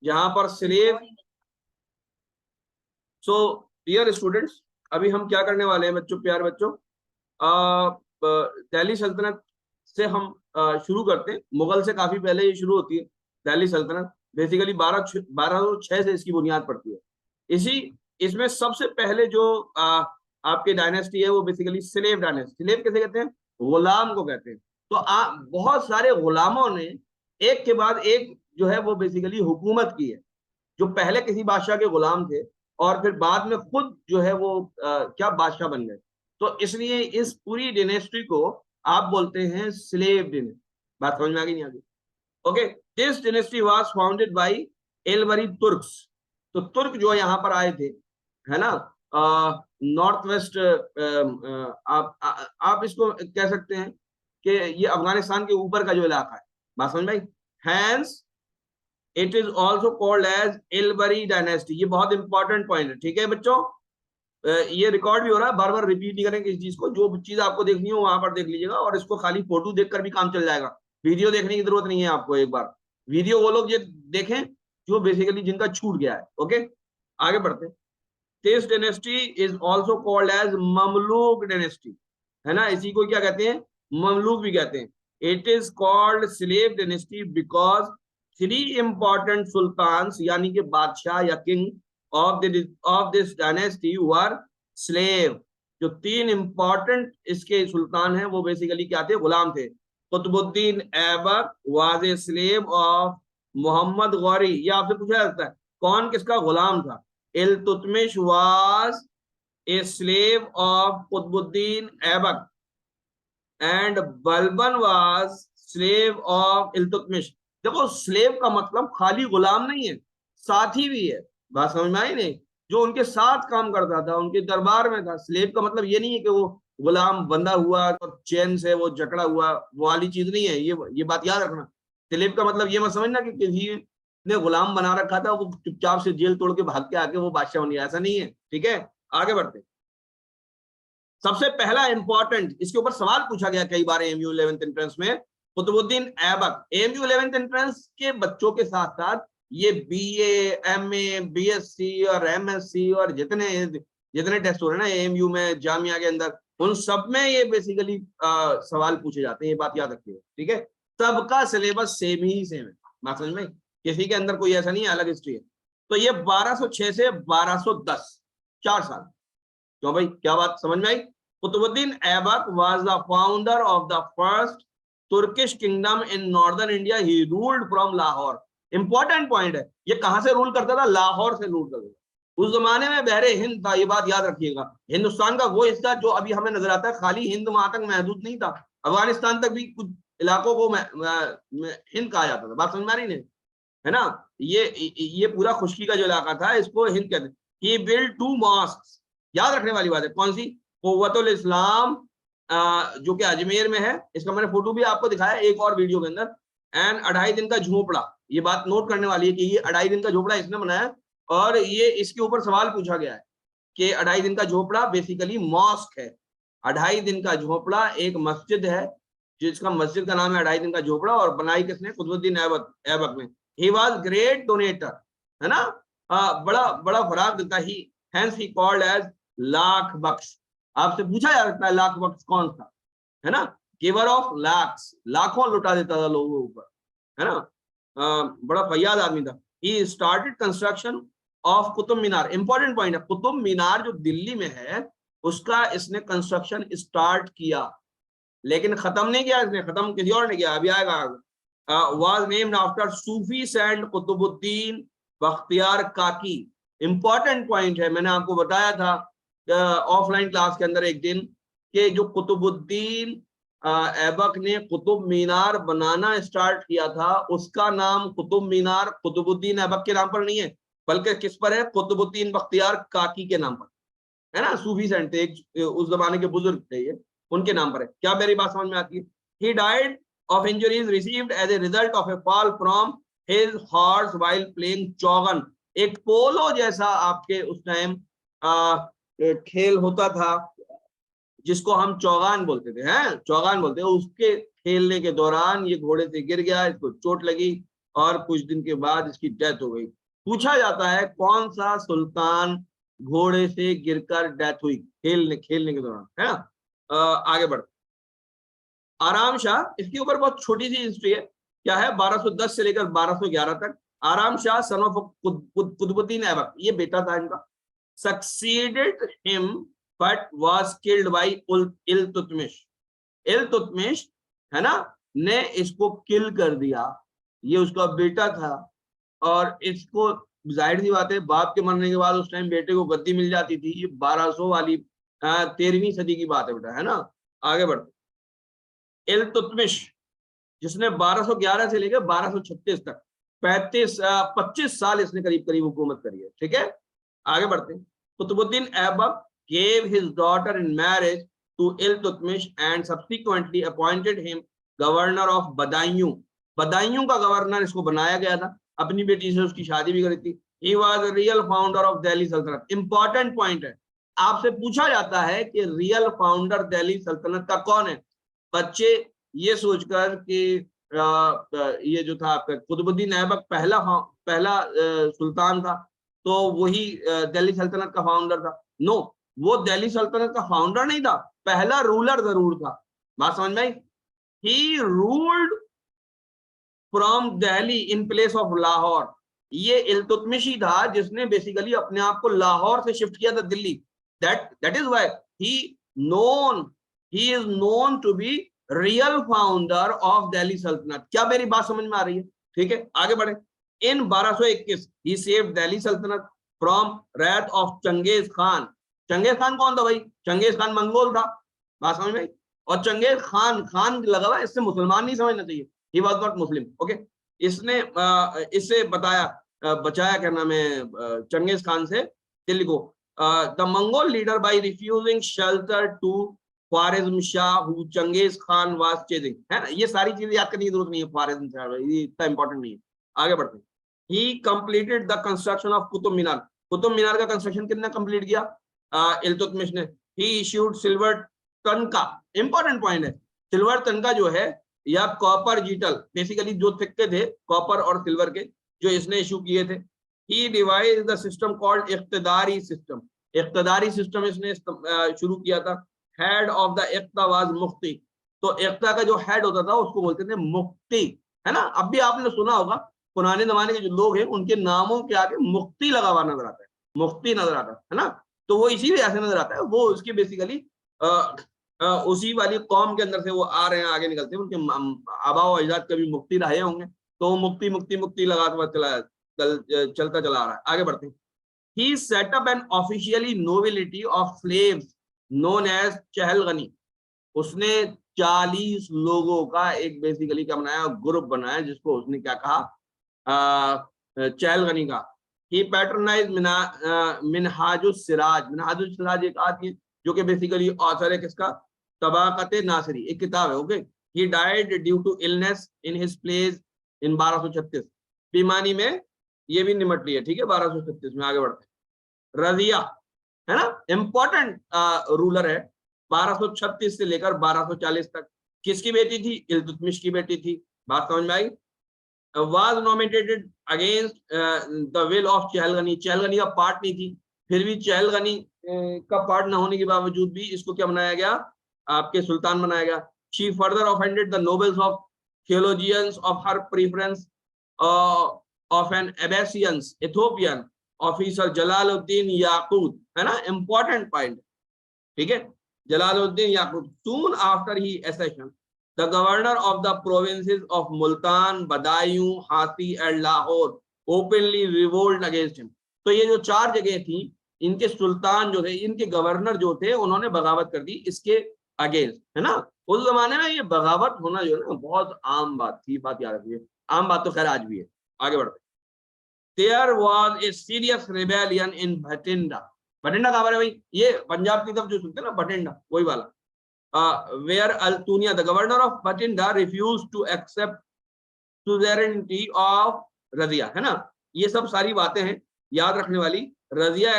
जहां पर slave. So dear students, अभी हम क्या करने वाले हैं बच्चों, प्यारे बच्चों, दिल्ली सल्तनत से हम शुरू करते हैं। मुगल से काफी पहले ये शुरू होती है दिल्ली सल्तनत। बेसिकली 1206 से इसकी बुनियाद पड़ती है। इसी इसमें सबसे पहले जो आपकी डायनेस्टी है वो बेसिकली स्लेव डायनेस्टी। स्लेव कैसे कहते हैं? गुलाम को कहते हैं। तो बहुत सारे गुलामों ने एक के बाद एक जो है वो बेसिकली हुकूमत की है, जो पहले किसी बादशाह के गुलाम थे और फिर बाद में खुद जो है वो क्या बादशाह बन गए। तो इसलिए इस पूरी डिनेस्टी को आप बोलते हैं स्लेव डिनेस्टी। बात समझ में आ गई नहीं आ गई? Okay, this dynasty was founded by एलवरी तुर्क्स। तो तुर्क जो यहाँ पर आए थे, है ना, नॉर्थ वेस्ट, आप इसको कह सकते हैं कि ये अफगानिस्तान के ऊपर का जो इलाका है। बात समझ में आई? Hence it is also called as Ilbari dynasty. ये बहुत इंपॉर्टेंट पॉइंट है, ठीक है बच्चों? ये रिकॉर्ड भी हो रहा है, बार बार रिपीट नहीं करेंगे इस चीज को। जो चीज आपको देखनी हो वहां पर देख लीजिएगा, और इसको खाली फोटो देखकर भी काम चल जाएगा। वीडियो देखने की जरूरत नहीं है आपको। एक बार वीडियो वो लोग ये देखें जो बेसिकली जिनका छूट गया है। ओके, आगे बढ़ते हैं। This dynasty is also called as Mamluk dynasty, है ना, इसी को क्या कहते हैं? ममलूक भी कहते हैं। It is called slave dynasty because 3 important sultan, यानी कि बादशाह या king of this dynasty were slave. जो 3 इंपॉर्टेंट इसके सुल्तान हैं वो बेसिकली क्या थे? गुलाम थे। Qutubuddin Aibak was a slave of Mohammad Ghori. ये आपसे पूछा जाता है कौन किसका गुलाम था? Iltutmish was a slave of Qutubuddin Aibak and Balban was slave of Iltutmish. देखो, स्लेव का मतलब खाली गुलाम नहीं है, साथी भी है। बात समझ में आई नहीं? जो उनके साथ काम करता था, उनके दरबार में था। स्लेव का मतलब ये नहीं है कि वो गुलाम बंधा हुआ और चैन से वो जकड़ा हुआ, वो वाली चीज नहीं है। ये बात याद रखना। स्लेव का मतलब ये मत समझना कि किसी ने गुलाम बना रखा था, वो चुपचाप से जेल तोड़ के भाग के आके वो बादशाह बन गया, ऐसा नहीं है। ठीक है, आगे बढ़ते। सबसे पहला इंपॉर्टेंट, इसके ऊपर सवाल पूछा गया कई बार एमयू 11th एंट्रेंस में, Qutubuddin Aibak. MU 11th entrance के बच्चों के साथ साथ ये बीए, एमए, बीएससी और एमएससी और जितने जितने टेस्ट हो रहे हैं ना एमयू में, जामिया के अंदर, उन सब में ये बेसिकली सवाल पूछे जाते हैं। ये बात याद रखिएगा, ठीक है? सबका सिलेबस सेम ही सेम है। बात समझ में? किसी के अंदर कोई ऐसा नहीं है अलग हिस्ट्री है। तो ये 1206 से 1210, 4 साल। क्यों भाई, क्या बात समझ में आई? Qutbuddin Aibak was the founder of the first Turkish kingdom in northern India. He ruled from Lahore. Important point है, ये कहां से रूल करता था? लाहौर से रूल करता था। उस जमाने में बहरे हिंद था, ये बात याद रखिएगा। हिंदुस्तान का वो हिस्सा जो अभी हमें नजर आता है, खाली हिंद वहां तक महदूद नहीं था। अफगानिस्तान तक भी कुछ इलाकों को हिंद कहा जाता था। बात समझ में आ रही नहीं? है ना? ये पूरा खुशकी का जो इलाका था, इसको हिंद कहते हैं। ही बिल्ड 2 मॉस्क। याद रखने वाली बात है। कौन सी? कुव्वतुल इस्लाम, जो कि अजमेर में है। इसका मैंने फोटो भी आपको दिखाया एक और वीडियो के अंदर। एंड 2.5 दिन का झोपड़ा। ये बात नोट करने वाली है कि ये 2.5 दिन का झोपड़ा इसने बनाया, और ये इसके ऊपर सवाल पूछा गया है कि 2.5 दिन का झोपड़ा बेसिकली मॉस्क है। 2.5 दिन का झोपड़ा एक मस्जिद है, जिसका मस्जिद का नाम है 2.5 दिन का झोपड़ा, और बनाई किसने? कुतुबुद्दीन ऐबक ने। ही वाज ग्रेट डोनेटर, है ना, बड़ा बड़ा फराग देता ही। Hence he called as Lakh Bakhsh. आपसे पूछा जा सकता है लाख बख्श कौन था, है ना? गिवर ऑफ लाख्स, लाखों लुटा देता था लोगों के ऊपर, है ना? बड़ा फैयाद आदमी था। He started construction of Qutub Minar. Important point है, कुतुब मीनार जो दिल्ली में है उसका इसने कंस्ट्रक्शन स्टार्ट किया, लेकिन खत्म नहीं किया इसने, खत्म किसी और ने किया, अभी आएगा। Was named after Sufi saint Qutbuddin Bakhtiyar Kaki. Important point है, मैंने आपको बताया था ऑफलाइन क्लास के अंदर एक दिन, कि जो कुतुबुद्दीन ऐबक ने कुतुब मीनार बनाना स्टार्ट किया था, उसका नाम कुतुब मीनार कुतुबुद्दीन ऐबक के नाम पर नहीं है, बल्कि किस पर है? कुतुबुद्दीन बख्तियार काकी के नाम पर, है ना? सूफी सेंट थे, उस जमाने के बुजुर्ग थे, ये उनके नाम पर है। क्या मेरी बात समझ में आती है? He died of injuries received as a result of a fall from his horse while playing चौगन। एक पोलो जैसा आपके उस टाइम खेल होता था जिसको हम चौगान बोलते थे, हैं चौगान बोलते हैं। उसके खेलने के दौरान ये घोड़े से गिर गया, इसको चोट लगी, और कुछ दिन के बाद इसकी डेथ हो गई। पूछा जाता है कौन सा सुल्तान घोड़े से गिरकर डेथ हुई खेलने के दौरान, है ना। आगे बढ़, आराम शाह, इसके ऊपर बहुत छोटी सी हिस्ट्री है। क्या है, 1210 से लेकर 1211 तक। आराम शाह सन ऑफ कुतुबुद्दीन ऐबक, ये बेटा था इनका, succeeded him but was killed by Iltutmish. Iltutmish, है ना, ने इसको किल कर दिया। ये उसका बेटा था और इसको, जाहिर सी बात है, बाप के मरने के बाद उस टाइम बेटे को गद्दी मिल जाती थी। ये 1200 वाली 13वीं सदी की बात है बेटा, है ना। आगे बढ़ते, इल्तुतमिश जिसने 1211 से लेकर 1236 तक 25 साल इसने करीब करीब हुकूमत करी है, ठीक है। आगे बढ़ते हैं, Qutubuddin Aibak gave his daughter in marriage to Iltutmish and subsequently appointed him governor of Badaयूं। Badaun का गवर्नर इसको बनाया गया था, अपनी बेटी से उसकी शादी भी करी थी। He was a real founder of Delhi सल्तनत। इंपॉर्टेंट पॉइंट है, आपसे पूछा जाता है कि रियल फाउंडर दिल्ली सल्तनत का कौन है। बच्चे ये सोचकर कि ये जो था आपका कुतुबुद्दीन ऐबक पहला सुल्तान था, तो वही दिल्ली सल्तनत का फाउंडर था। नो, वो दिल्ली सल्तनत का फाउंडर नहीं था, पहला रूलर जरूर था। बात समझ में आई। He ruled from Delhi in place of Lahore. ये इल्तुतमिश ही था जिसने बेसिकली अपने आप को लाहौर से शिफ्ट किया था Delhi. That is why he is known to be real founder of Delhi Sultanate. क्या मेरी बात समझ में आ रही है? ठीक है, आगे बढ़े। इन 1221 ही saved Delhi Sultanate from wrath of Changez Khan. Changez Khan कौन था भाई? चंगेज खान मंगोल था। बात समझ में? और चंगेज खान, खान लगा हुआ, इससे मुसलमान नहीं समझना चाहिए, he was not Muslim, okay. इसने इससे बचाया क्या नाम है चंगेज खान से दिल्ली को। The Mongol leader by refusing shelter to Khwarizm Shah who Changez Khan was chasing, है ना। ये सारी चीजें याद करने की जरूरत नहीं है, ख्वारिज्म शाह ये इतना इंपॉर्टेंट नहीं है। आगे बढ़ते हैं। He completed the construction of Qutub Minar. Qutub Minar का कंस्ट्रक्शन किसने कंप्लीट किया? इल्तुतमिश ने। He issued silver tanka, important point है, सिल्वर तनका जो है या कॉपर जीटल, बेसिकली जो सिक्के थे कॉपर और सिल्वर के, जो इसने इशू किए थे। He devised the system called iqtadari system. Iqtadari system इसने शुरू किया था। Head of the iqta was mufti. तो इख्ता का जो हेड होता था उसको बोलते थे मुफ्ती, है ना। अब भी आपने सुना होगा पुराने जमाने के जो लोग हैं उनके नामों के आगे मुफ्ती लगा हुआ नजर आता है, मुफ्ती नजर आता है ना। तो वो इसीलिए ऐसे नजर आता है, वो उसकी बेसिकली उसी वाली कौम के अंदर से वो आ रहे हैं, आगे निकलते हैं, उनके आबा और अजदाद कभी मुफ्ती रहे होंगे, तो मुफ्ती मुफ्ती मुफ्ती लगा चलता चला आ रहा है। आगे बढ़ते हैं। He set up an officially nobility of slaves known as चहलगनी। उसने 40 लोगों का एक बेसिकली क्या बनाया, ग्रुप बनाया, जिसको उसने क्या कहा, चहलगनी का। ही पैटर्नाइज मिनहाजुस सिराज। मिनहाजुस सिराज एक आदमी है जो कि बेसिकली ऑथर है किसका, तबाकत नासिरी, एक किताब है, okay. He died due to illness in his place in 1236। बीमारी में ये भी निमट ली है, ठीक है, 1236 में। आगे बढ़ते हैं। रजिया, है ना, इंपॉर्टेंट रूलर है, 1236 से लेकर 1240 तक। किसकी बेटी थी? इल्तुतमिश की बेटी थी। बात समझ में आई। was nominated against the will of चहलगनी। चहलगनी का पार्ट नहीं थी, फिर भी चहलगनी का पार्ट न होने के बावजूद भी इसको क्या बनाया गया, आपके सुल्तान बनाया गया। She further offended the nobles of theologians of her preference of an Abyssinian Ethiopian officer Jalaluddin याकूत, है ना, इंपॉर्टेंट पॉइंट, ठीक है, जलालुद्दीन याकूत। Soon after he accession, the governor of the provinces of Multan, Badaयूं, हाथी and Lahore openly revolt against him। तो ये जो 4 जगह थी, इनके सुल्तान जो थे, इनके गवर्नर जो थे, उन्होंने बगावत कर दी इसके अगेंस्ट, है ना। उस जमाने में ये बगावत होना जो है ना बहुत आम बात थी, बात याद रखिए, आम बात तो खैर आज भी है। आगे बढ़ते। There was a serious rebellion in Bhatinda। Bathinda कहाँ पर है भाई? ये पंजाब की तरफ जो सुनते हैं ना, बठिंडा, वही वाला। Where Altunia, the governor of Bhatinda, refused to accept suzerainty of Razia, है ना। ये सब सारी बातें हैं याद रखने वाली। Razia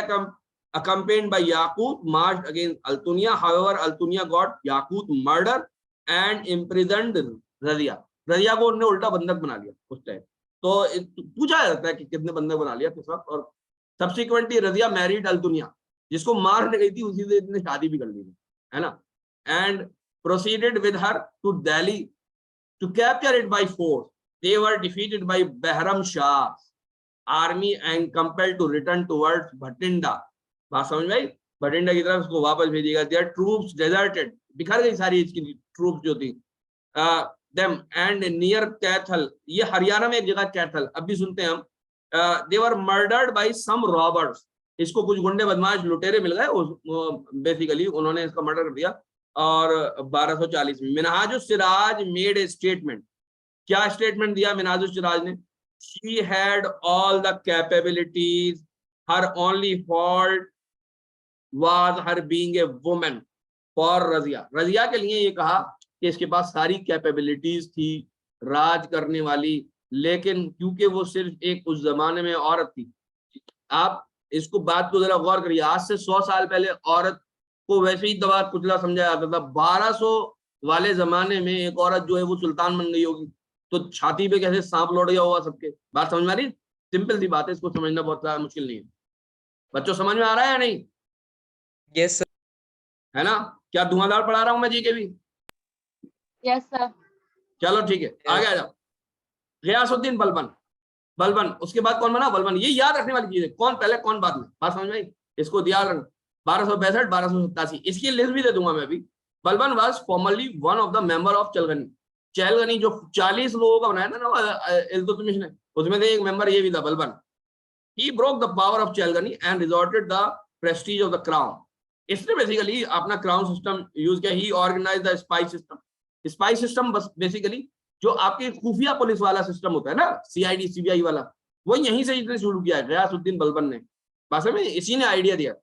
accompanied by Yaqut marched against Altunia. However, Altunia got Yaqut murdered and imprisoned Razia। Razia को उन्होंने उल्टा बंधक बना लिया उस टाइम। तो पूछा जाता है कि कितने बंदे बना लिया किस वक्त। और सब्सिक्वेंटली रजिया मैरिड अल दुनिया, जिसको मारने गई थी उसी से इतने शादी भी कर ली थी, है ना। And proceeded with her to Delhi to capture it by force. They were defeated by Bahram Shah army and compelled to return towards Bhatinda. बात समझ में आई? भटिंडा की तरफ उसको वापस भेजिएगा। देयर ट्रूप्स डेजर्टेड, बिखर गई सारी इसकी ट्रूप्स जो थी। them and near कैथल, ये हरियाणा में एक जगह कैथल, अब भी सुनते हैं हम। they were murdered by some robbers, इसको कुछ गुंडे बदमाश लुटेरे मिल गए, बेसिकली उन्होंने इसका मर्डर कर दिया। और 1240 में Minhajus Siraj made a statement. क्या स्टेटमेंट दिया मिनहाजुस सिराज ने? she had all the capabilities, her only fault was her being a woman। For Razia, Razia के लिए ये कहा कि इसके पास सारी कैपेबिलिटीज थी राज करने वाली, लेकिन क्योंकि वो सिर्फ एक उस जमाने में औरत थी। आप इसको बात को जरा गौर करिए, आज से 100 साल पहले औरत को वैसे ही दबा कुचला समझा जाता था। 1200 वाले जमाने में एक औरत जो है वो सुल्तान बन गई होगी, तो छाती पे कैसे सांप लौट गया होगा सबके। बात समझ में आ रही? सिंपल सी बात है, इसको समझना बहुत ज्यादा मुश्किल नहीं है। बच्चों समझ में आ रहा है या नहीं? Yes sir. है ना? क्या धुआंधार पढ़ा रहा हूं मैं जीके भी? Yes sir. चलो ठीक है, आगे आ जाओ। गयासुद्दीन बलबन, बलबन उसके बाद कौन बना? बलबन। ये याद रखने वाली चीज है, कौन पहले कौन बाद में। बात समझ में आई? इसको ध्यान रखना। 1262 1287 इसकी लिस्ट भी दे दूंगा मैं अभी। Balban was formerly one of the member of Chalgani. Chahalgani जो 40 लोगों का बनाया था ना इल्तुतमिश ने, उसमें से एक मेंबर ये भी था, Balban. He broke the power of Chahalgani and resorted the prestige of the crown. इसने बेसिकली अपना क्राउन सिस्टम यूज किया। He organise the spy system. Spy system बस बेसिकली जो आपके खुफिया पुलिस वाला सिस्टम होता है ना, सीआईडी सीबीआई वाला, वो यहीं से इसने शुरू किया है, गयासुद्दीन बलबन ने। बात में इसी ने आइडिया दिया।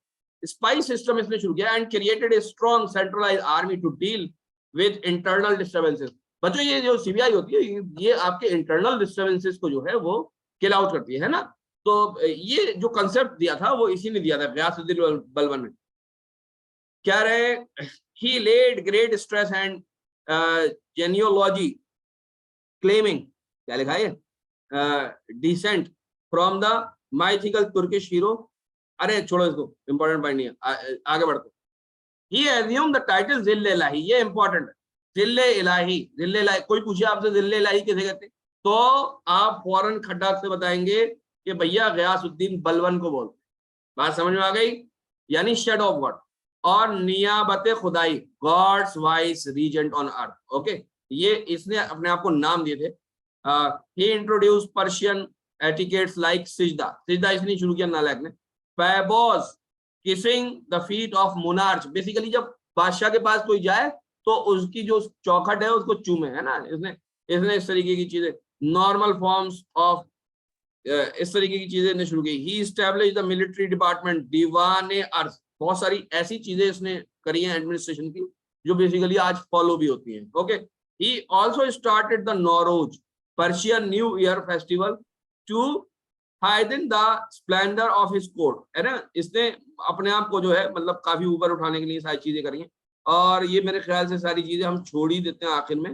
स्पाई सिस्टम इसने शुरू किया and created a strong centralised army to deal with internal disturbances. बच्चों ये जो सीबीआई होती है ये आपके इंटरनल डिस्टर्बेंसेस को जो है वो किल आउट करती है ना। तो ये जो कंसेप्ट दिया था वो इसी ने दिया था, गयासुद्दीन बलबन ने। क्या रहे? He laid great stress and genealogy claiming, क्या लिखा है? descent from the mythical Turkish hero। अरे छोड़ो इसको, इंपॉर्टेंट पॉइंट नहीं है, आगे बढ़ते। he assumed the title जिल्ले इलाही, ये इंपॉर्टेंट है। जिल्ले इलाही, जिल्ले इलाही, कोई पूछे आपसे जिल्ले इलाही किसे कहते हैं, तो आप फौरन खड्डाक से बताएंगे कि भैया गयासुद्दीन बलबन को बोलते। बात समझ में आ गई? यानी शेड ऑफ गॉड और नियाबत खुदाई, god's vice regent on earth. Okay, ये इसने अपने आप को नाम दिए थे। He introduce Persian etiquettes like sijda, सिजदा इसने शुरू किया नालायक ने। Paibos kissing the feet of monarch, basically जब बादशाह के पास कोई जाए तो उसकी जो चौखट है उसको चूमे, है ना। इसने इस तरीके की चीजें, नॉर्मल फॉर्म्स ऑफ इस तरीके की चीजें शुरू की। He establish the military department, दीवान अर्ज, बहुत सारी ऐसी चीजें इसने करी हैं एडमिनिस्ट्रेशन की जो बेसिकली आज फॉलो भी होती हैं। Okay, he also started the Nowruz Persian new year festival to heighten the splendour of his court, है ना। इसने अपने आप को जो है मतलब काफी ऊपर उठाने के लिए सारी चीजें करी हैं। और ये मेरे ख्याल से सारी चीजें हम छोड़ ही देते हैं आखिर में।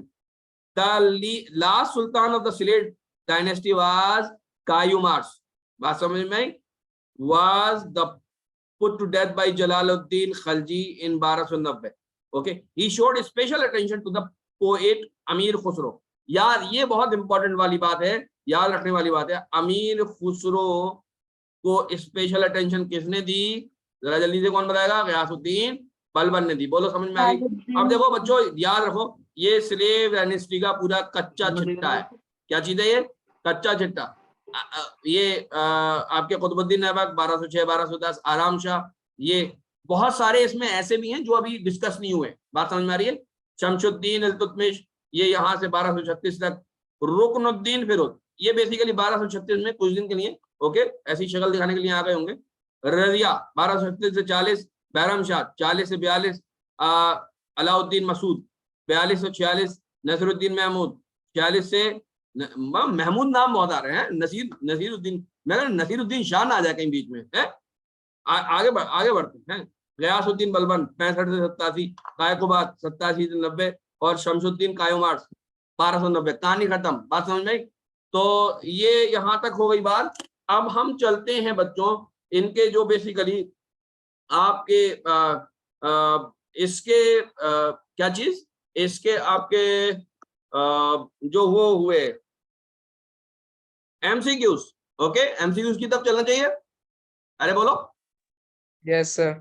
The last sultan of the slave dynasty was Kayumars. बात समझ में आई? Was the put to death by Jalaluddin Khalji in 1290। Okay, he showed special attention to the poet Amir Khusro। यार ये बहुत इंपॉर्टेंट वाली बात है, याद रखने वाली बात है। अमीर खुसरो को स्पेशल अटेंशन किसने दी? जरा जल्दी से कौन बताएगा? गयासुद्दीन बलबन ने दी। बोलो समझ में आई? अब देखो बच्चों याद रखो, ये स्लेव डायनेस्टी का पूरा कच्चा चिट्टा है। क्या चीज है ये? कच्चा चिट्टा। ये आपके कुतुबुद्दीन ऐबक 1206 1210, आराम शाह, ये बहुत सारे इसमें ऐसे भी हैं जो अभी डिस्कस नहीं हुए। बात समझ में आ रही है? शमशुद्दीन इल्तुतमिश, ये यहाँ से 1236 तक। रुकनुद्दीन फिरोज, ये बेसिकली 1236 में कुछ दिन के लिए, ओके, ऐसी शक्ल दिखाने के लिए आ गए होंगे। रजिया 1236 से 40, बैरम शाह 40 से 42, अलाउद्दीन मसूद 42 से 46, नसरुद्दीन महमूद 46 से, महमूद नाम बहुत आ रहे हैं, नसीरुद्दीन, मैं नसीरुद्दीन शाह ना आ जाए कहीं बीच में है। आगे बढ़ते हैं। गयासुद्दीन बलबन 65 से 87, कायकुबाद 87 से 90 और शमशुद्दीन कायूमार्स 1290। कहानी खत्म। बात समझ में? तो ये यहां तक हो गई बात। अब हम चलते हैं बच्चों इनके जो बेसिकली आपके इसके क्या चीज, इसके आपके जो वो हुए एमसीक्यूज। ओके, एमसीक्यूज की तरफ चलना चाहिए। अरे बोलो। Yes, sir.